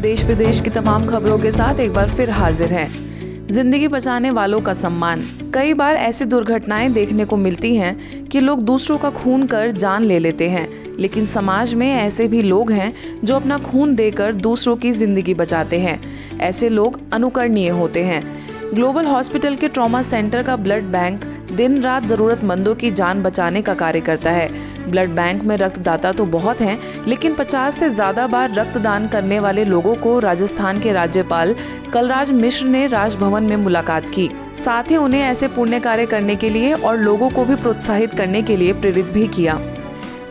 देश विदेश की तमाम खबरों के साथ एक बार फिर हाजिर हैं। जिंदगी बचाने वालों का सम्मान। कई बार ऐसी दुर्घटनाएं देखने को मिलती हैं कि लोग दूसरों का खून कर जान ले लेते हैं, लेकिन समाज में ऐसे भी लोग हैं जो अपना खून देकर दूसरों की जिंदगी बचाते हैं। ऐसे लोग अनुकरणीय होते हैं। ग्लोबल हॉस्पिटल के ट्रॉमा सेंटर का ब्लड बैंक दिन रात जरूरतमंदों की जान बचाने का कार्य करता है। ब्लड बैंक में रक्तदाता तो बहुत हैं, लेकिन 50 से ज्यादा बार रक्तदान करने वाले लोगों को राजस्थान के राज्यपाल कलराज मिश्र ने राजभवन में मुलाकात की। साथ ही उन्हें ऐसे पुण्य कार्य करने के लिए और लोगों को भी प्रोत्साहित करने के लिए प्रेरित भी किया।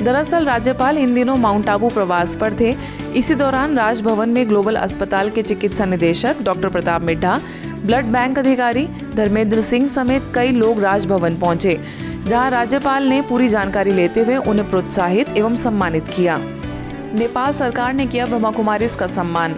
दरअसल राज्यपाल इन दिनों माउंट आबू प्रवास पर थे। इसी दौरान राजभवन में ग्लोबल अस्पताल के चिकित्सा निदेशक doctor Pratap Middha, blood bank अधिकारी धर्मेंद्र सिंह समेत कई लोग राजभवन पहुंचे, जहां राज्यपाल ने पूरी जानकारी लेते हुए उन्हें प्रोत्साहित एवं सम्मानित किया। नेपाल सरकार ने किया ब्रह्मा कुमारीज का सम्मान।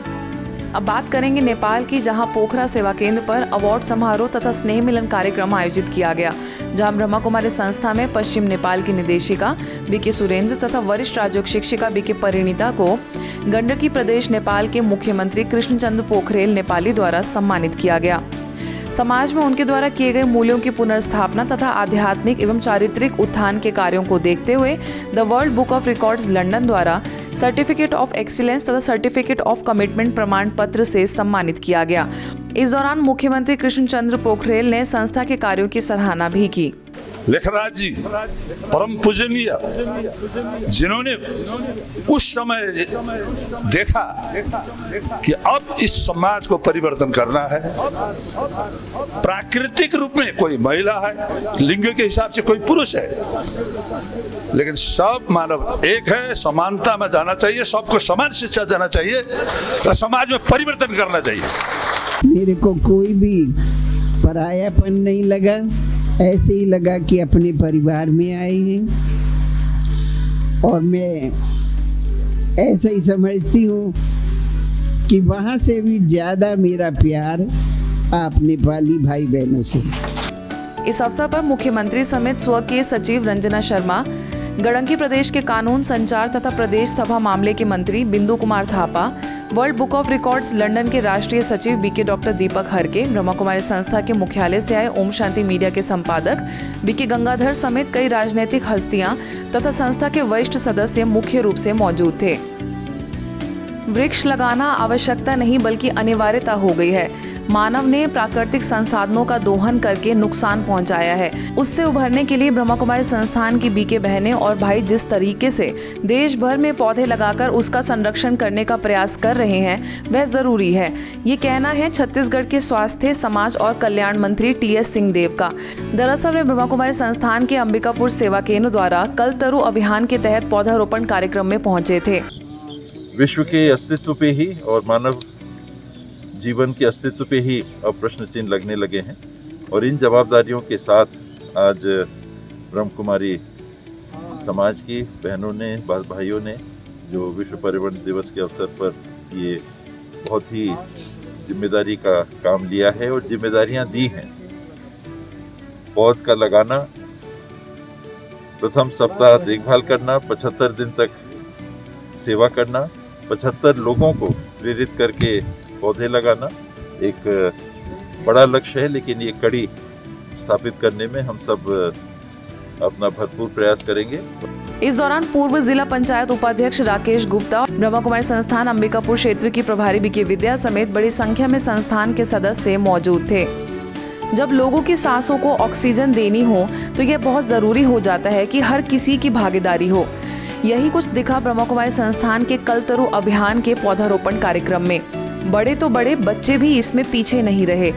अब बात करेंगे नेपाल की, जहां पोखरा सेवा केंद्र पर अवार्ड समारोह तथा स्नेह मिलन कार्यक्रम आयोजित किया गया, जहां ब्रह्मा कुमारी संस्था में पश्चिम नेपाल की निदेशिका बीके सुरेंद्र तथा वरिष्ठ राजयोग शिक्षिका बीके परिणीता को गंडकी प्रदेश नेपाल के मुख्यमंत्री कृष्णचंद्र पोखरेल नेपाली द्वारा सम्मानित किया गया। समाज में उनके द्वारा किए गए मूल्यों की पुनर्स्थापना तथा आध्यात्मिक एवं चारित्रिक उत्थान के कार्यों को देखते हुए the world book of records London द्वारा सर्टिफिकेट ऑफ एक्सीलेंस तथा सर्टिफिकेट ऑफ कमिटमेंट प्रमाण पत्र से सम्मानित किया गया। इस दौरान मुख्यमंत्री कृष्णचंद्र पोखरेल ने संस्था के कार्यों की सराहना भी की। लेखराज जी परम पूजनीय, जिन्होंने उस समय देखा कि अब इस समाज को परिवर्तन करना है। प्राकृतिक रूप में कोई महिला है, लिंग के हिसाब से कोई पुरुष है, लेकिन सब मानव एक है। समानता में जाना चाहिए, सबको समान शिक्षा देना चाहिए और समाज में परिवर्तन करना चाहिए। मेरे को कोई भी परायापन नहीं लगा, ऐसे ही लगा कि अपने परिवार में आए हैं। और मैं ऐसा ही समझती हूँ कि वहाँ से भी ज़्यादा मेरा प्यार आप नेपाली भाई बहनों से। इस अवसर पर मुख्यमंत्री समेत स्वकीय सचिव रंजना शर्मा, गड़ंकी प्रदेश के कानून संचार तथा प्रदेश सभा मामले के मंत्री बिंदु Kumar Thapa, world book of records London के राष्ट्रीय सचिव बीके डॉक्टर दीपक हरके, ब्रह्मा कुमारी संस्था के मुख्यालय से आए ओम शांति मीडिया के संपादक बीके गंगाधर समेत कई राजनीतिक हस्तियां तथा संस्था के वरिष्ठ सदस्य मुख्य रूप से मौजूद थे। वृक्ष लगाना आवश्यकता नहीं बल्कि अनिवार्यता हो गई है। मानव ने प्राकृतिक संसाधनों का दोहन करके नुकसान पहुंचाया है। उससे उभरने के लिए ब्रह्मा कुमारी संस्थान की बीके बहनें और भाई जिस तरीके से देश भर में पौधे लगाकर उसका संरक्षण करने का प्रयास कर रहे हैं, वह जरूरी है। ये कहना है छत्तीसगढ़ के स्वास्थ्य, समाज और कल्याण मंत्री टी.एस. सिंहदेव का। दरअसल वे ब्रह्मा कुमारी संस्थान के अंबिकापुर सेवा केंद्र द्वारा कल तरु अभियान के तहत पौधारोपण कार्यक्रम में पहुंचे थे। विश्व के अस्तित्व पे ही और मानव जीवन के अस्तित्व पे ही अब प्रश्न चिन्ह लगने लगे हैं, और इन जवाबदारियों के साथ आज ब्रह्म कुमारी समाज की बहनों ने, भाइयों ने जो विश्व पर्यावरण दिवस के अवसर पर ये बहुत ही जिम्मेदारी का काम लिया है और जिम्मेदारियां दी हैं। पौध का लगाना, प्रथम सप्ताह देखभाल करना, 75 दिन तक सेवा करना, 75 लोगों को प्रेरित करके पौधे लगाना एक बड़ा लक्ष्य है, लेकिन ये कड़ी स्थापित करने में हम सब अपना भरपूर प्रयास करेंगे। इस दौरान पूर्व जिला पंचायत उपाध्यक्ष राकेश गुप्ता, ब्रह्मा कुमारी संस्थान अंबिकापुर क्षेत्र की प्रभारी बीके विद्या समेत बड़ी संख्या में संस्थान के सदस्य मौजूद थे। जब लोगों की सांसों को ऑक्सीजन देनी हो तो यह बहुत जरूरी हो जाता है कि हर किसी की भागीदारी हो। यही कुछ दिखा ब्रह्मा कुमारी संस्थान के कल तरु अभियान के पौधारोपण कार्यक्रम में। बड़े तो बड़े, बच्चे भी इसमें पीछे नहीं रहे।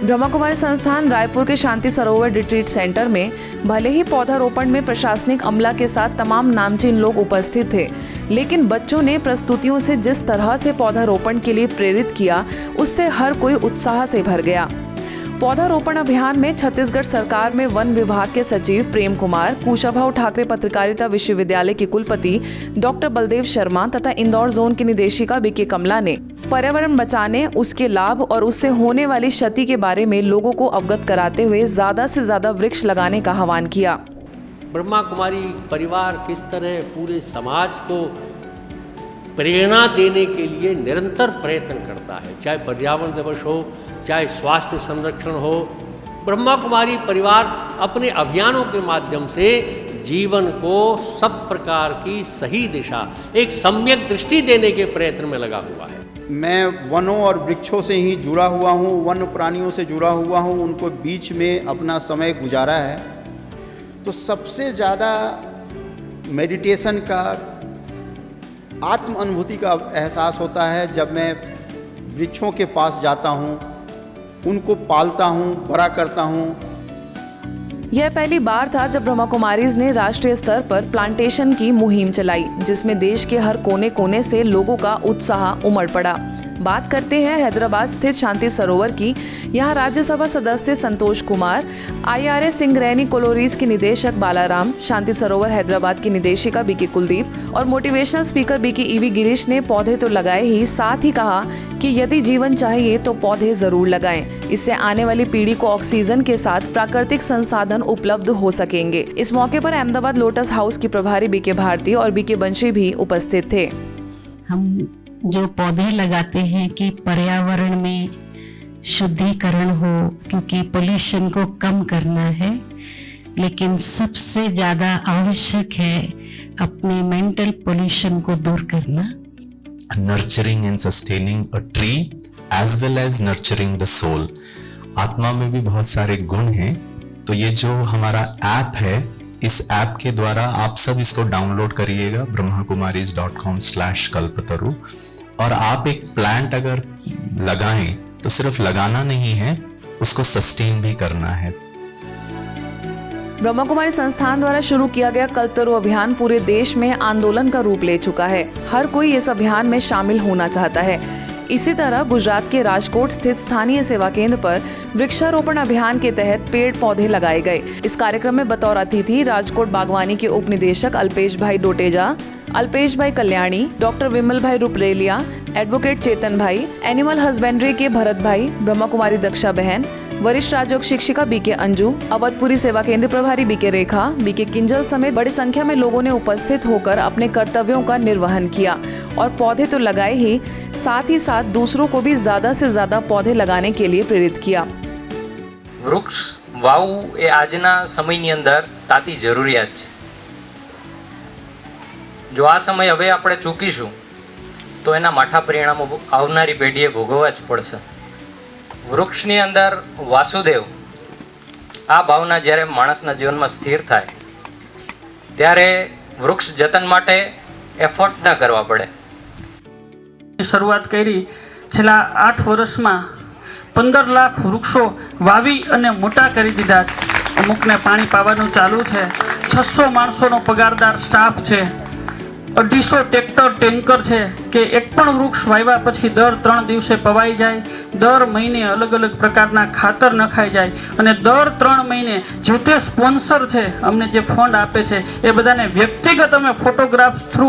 ब्रह्मा कुमारी संस्थान रायपुर के शांति सरोवर रिट्रीट सेंटर में भले ही पौधारोपण में प्रशासनिक अमला के साथ तमाम नामचीन लोग उपस्थित थे, लेकिन बच्चों ने प्रस्तुतियों से जिस तरह से पौधारोपण के लिए प्रेरित किया, उससे हर कोई उत्साह से भर गया। पौधारोपण अभियान में छत्तीसगढ़ सरकार में वन विभाग के सचिव प्रेम कुमार, कुशाभाऊ ठाकरे पत्रकारिता विश्वविद्यालय के कुलपति डॉक्टर बलदेव शर्मा तथा इंदौर जोन की निदेशिका बीके कमला ने पर्यावरण बचाने, उसके लाभ और उससे होने वाली क्षति के बारे में लोगों को अवगत कराते हुए ज्यादा से ज्यादा वृक्ष लगाने का आह्वान किया। ब्रह्मा कुमारी परिवार किस तरह पूरे समाज को प्रेरणा देने के लिए निरंतर प्रयत्न करता है, चाहे पर्यावरण दिवस हो, चाहे स्वास्थ्य संरक्षण हो। ब्रह्मा कुमारी परिवार अपने अभियानों के माध्यम से जीवन को सब प्रकार की सही दिशा, एक सम्यक दृष्टि देने के प्रयत्न में लगा हुआ है। मैं वनों और वृक्षों से ही जुड़ा हुआ हूँ, वन्य प्राणियों से जुड़ा हुआ हूँ, उनको बीच में अपना समय गुजारा है। तो सबसे ज़्यादा मेडिटेशन का, आत्म अनुभूति का एहसास होता है जब मैं वृक्षों के पास जाता हूँ, उनको पालता हूँ, बड़ा करता हूँ। यह पहली बार था जब ब्रह्मा कुमारीज ने राष्ट्रीय स्तर पर प्लांटेशन की मुहिम चलाई, जिसमें देश के हर कोने कोने से लोगों का उत्साह उमड़ पड़ा। बात करते हैं हैदराबाद स्थित शांति सरोवर की। यहाँ राज्यसभा सदस्य संतोष कुमार, IRA सिंगरैनी कोलोरीज के निदेशक बालाराम, शांति सरोवर हैदराबाद की निदेशिका बीके कुलदीप और motivational speaker BK EV Girish ने पौधे तो लगाए ही, साथ ही कहा कि यदि जीवन चाहिए तो पौधे जरूर लगाएं। इससे आने वाली पीढ़ी को ऑक्सीजन के साथ प्राकृतिक संसाधन उपलब्ध हो सकेंगे। इस मौके पर अहमदाबाद लोटस हाउस की प्रभारी बीके भारती और बीके बंशी भी उपस्थित थे। हम जो पौधे लगाते हैं कि पर्यावरण में शुद्धिकरण हो, क्योंकि पोल्यूशन को कम करना है, लेकिन सबसे ज़्यादा आवश्यक है अपने मेंटल पोल्यूशन को दूर करना। Nurturing and sustaining a tree as well as nurturing the soul. आत्मा में भी बहुत सारे गुण हैं। तो ये जो हमारा ऐप है, इस ऐप के द्वारा आप सब इसको डाउनलोड करिएगा brahmakumaris.com/kalpataru, और आप एक प्लांट अगर लगाएं तो सिर्फ लगाना नहीं है, उसको सस्टेन भी करना है। ब्रह्मा कुमारी संस्थान द्वारा शुरू किया गया कल्पतरु अभियान पूरे देश में आंदोलन का रूप ले चुका है। हर कोई इस अभियान में शामिल होना चाहता है। इसी तरह गुजरात के राजकोट स्थित स्थानीय सेवा केंद्र पर वृक्षारोपण अभियान के तहत पेड़ पौधे लगाए गए। इस कार्यक्रम में बतौर अतिथि राजकोट बागवानी के उप निदेशक अल्पेश भाई डोटेजा, अल्पेश भाई कल्याणी, डॉक्टर विमल भाई रुपरेलिया, एडवोकेट चेतन भाई, एनिमल हस्बेंड्री के भरत भाई, ब्रह्मा कुमारी दक्षा बहन, वरिष्ठ राजयोग शिक्षिका बीके अंजू, अवधपुरी सेवा केंद्र प्रभारी बीके रेखा, बीके किंजल समेत बड़ी संख्या में लोगों ने उपस्थित होकर अपने कर्तव्यों का निर्वहन किया और पौधे तो लगाए ही, साथ ही साथ दूसरों को भी ज्यादा से ज्यादा पौधे लगाने के लिए प्रेरित किया। वृक्ष वावવું એ આજના સમયની અંદર તાતી જરૂરિયાત છે। જો આ સમય હવે આપણે ચૂકીશું તો એના માઠા પરિણામો આવનારી પેઢીએ ભોગવવા જ પડશે। વૃક્ષની અંદર વાસુદેવ આ ભાવના જ્યારે માણસના જીવનમાં સ્થિર થાય ત્યારે વૃક્ષ જતન માટે એફર્ટ ન કરવા પડે। શરૂઆત કરી છેલ્લા 8 વર્ષમાં 15 લાખ વૃક્ષો વાવી અને મોટા કરી દીધા છે। અમુકને પાણી પાવાનું ચાલુ છે। 600 માણસોનો પગારદાર સ્ટાફ છે। 250 ટ્રેક્ટર ટેન્કર છે કે એક પણ વૃક્ષ વાવ્યા પછી દર 3 દિવસે પવાઈ જાય, દર મહિને અલગ અલગ પ્રકારના ખાતર નખાઈ જાય અને દર 3 મહિને જે તે સ્પોન્સર છે અમને જે ફંડ આપે છે એ બધાને વ્યક્તિગત અમે ફોટોગ્રાફ્સ થ્રુ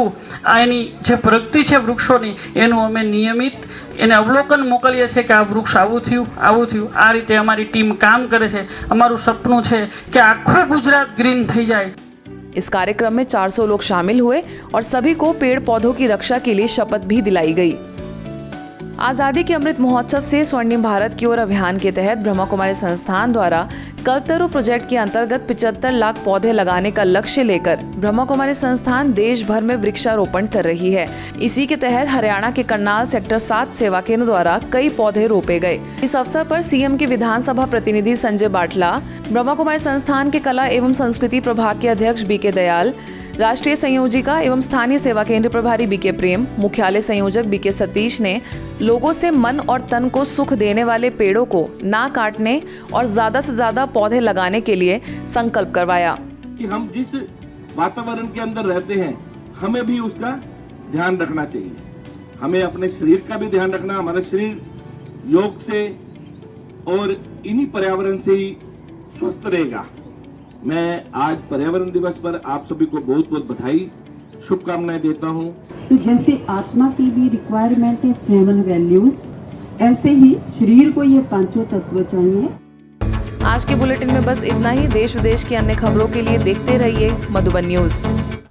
એની જે પ્રગતિ છે વૃક્ષોની એનું અમે નિયમિત એને અવલોકન મોકલીએ છીએ કે આ વૃક્ષ આવું થયું આ રીતે અમારી ટીમ કામ કરે છે। અમારું સપનું છે કે આખું ગુજરાત ગ્રીન થઈ જાય। इस कार्यक्रम में 400 लोग शामिल हुए और सभी को पेड़ पौधों की रक्षा के लिए शपथ भी दिलाई गई। आज़ादी के अमृत महोत्सव से स्वर्णिम भारत की ओर अभियान के तहत ब्रह्मा कुमारी संस्थान द्वारा कल्पतरु प्रोजेक्ट के अंतर्गत 75 लाख पौधे लगाने का लक्ष्य लेकर ब्रह्मा कुमारी संस्थान देश भर में वृक्षारोपण कर रही है। इसी के तहत हरियाणा के करनाल सेक्टर 7 सेवा केंद्र द्वारा कई पौधे रोपे गए। इस अवसर पर सीएम के विधानसभा प्रतिनिधि संजय बाटला, ब्रह्मा कुमारी संस्थान के कला एवं संस्कृति प्रभाग के अध्यक्ष बीके दयाल, राष्ट्रीय संयोजिका एवं स्थानीय सेवा केंद्र प्रभारी बीके प्रेम, मुख्यालय संयोजक बीके सतीश ने लोगों से मन और तन को सुख देने वाले पेड़ों को ना काटने और ज्यादा से ज्यादा पौधे लगाने के लिए संकल्प करवाया। कि हम जिस वातावरण के अंदर रहते हैं हमें भी उसका ध्यान रखना चाहिए। हमें अपने शरीर का भी ध्यान रखना। हमारा शरीर योग से और इन्हीं पर्यावरण से ही स्वस्थ रहेगा। मैं आज पर्यावरण दिवस पर आप सभी को बहुत बहुत बधाई शुभकामनाएं देता हूं। तो जैसे आत्मा की भी रिक्वायरमेंट है 7 वैल्यूज, ऐसे ही शरीर को ये 5 तत्व चाहिए। आज के बुलेटिन में बस इतना ही। देश विदेश की अन्य खबरों के लिए देखते रहिए मधुबन न्यूज।